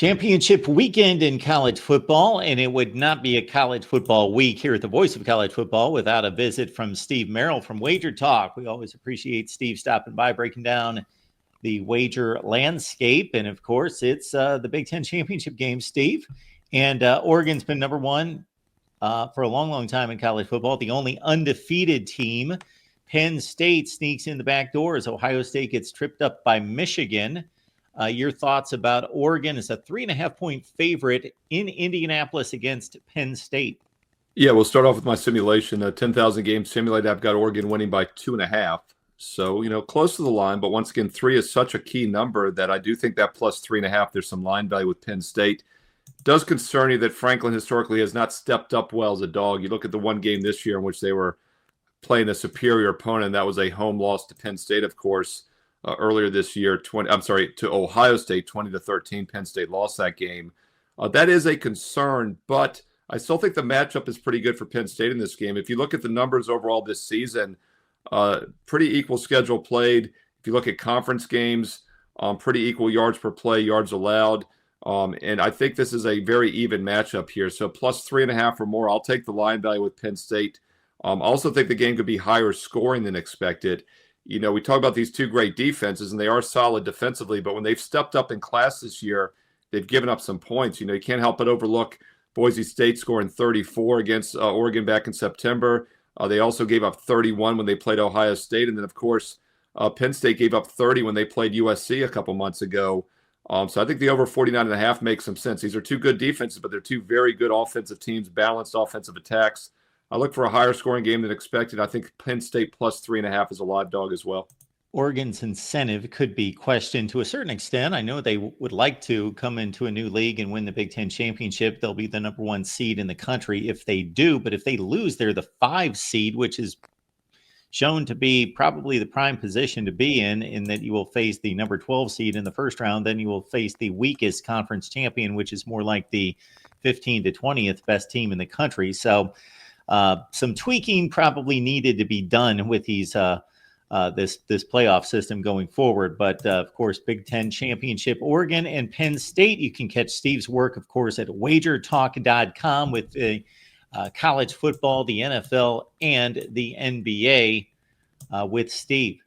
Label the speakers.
Speaker 1: Championship weekend in college football, and it would not be a college football week here at the Voice of College Football without a visit from Steve Merrill from Wager Talk. We always appreciate Steve stopping by, breaking down the wager landscape. And of course, it's the Big Ten championship game, Steve. And Oregon's been number one for a long, long time in college football, the only undefeated team. Penn State sneaks in the back door as Ohio State gets tripped up by Michigan. Your thoughts about Oregon as a 3.5-point favorite in Indianapolis against Penn State?
Speaker 2: Yeah, we'll start off with my simulation. A 10,000 game simulated. I've got Oregon winning by 2.5. So, close to the line. But once again, 3 is such a key number that I do think that plus 3.5, there's some line value with Penn State. It does concern you that Franklin historically has not stepped up well as a dog. You look at the one game this year in which they were playing a superior opponent. That was a home loss to Penn State, of course. Earlier this year, to Ohio State, 20-13. Penn State lost that game. That is a concern, but I still think the matchup is pretty good for Penn State in this game. If you look at the numbers overall this season, pretty equal schedule played. If you look at conference games, pretty equal yards per play, yards allowed. And I think this is a very even matchup here. So plus 3.5 or more, I'll take the line value with Penn State. I also think the game could be higher scoring than expected. We talk about these two great defenses, and they are solid defensively, but when they've stepped up in class this year, they've given up some points. You can't help but overlook Boise State scoring 34 against Oregon back in September. They also gave up 31 when they played Ohio State. And then, of course, Penn State gave up 30 when they played USC a couple months ago. So I think the over 49.5 makes some sense. These are two good defenses, but they're two very good offensive teams, balanced offensive attacks. I look for a higher scoring game than expected. I think Penn State plus 3.5 is a live dog as well.
Speaker 1: Oregon's incentive could be questioned to a certain extent. I know they would like to come into a new league and win the Big Ten championship. They'll be the number one seed in the country if they do. But if they lose, they're the 5 seed, which is shown to be probably the prime position to be in that you will face the number 12 seed in the first round. Then you will face the weakest conference champion, which is more like the 15th to 20th best team in the country. So some tweaking probably needed to be done with these this playoff system going forward. But of course, Big Ten championship, Oregon and Penn State. You can catch Steve's work, of course, at wagertalk.com with college football, the NFL, and the NBA with Steve.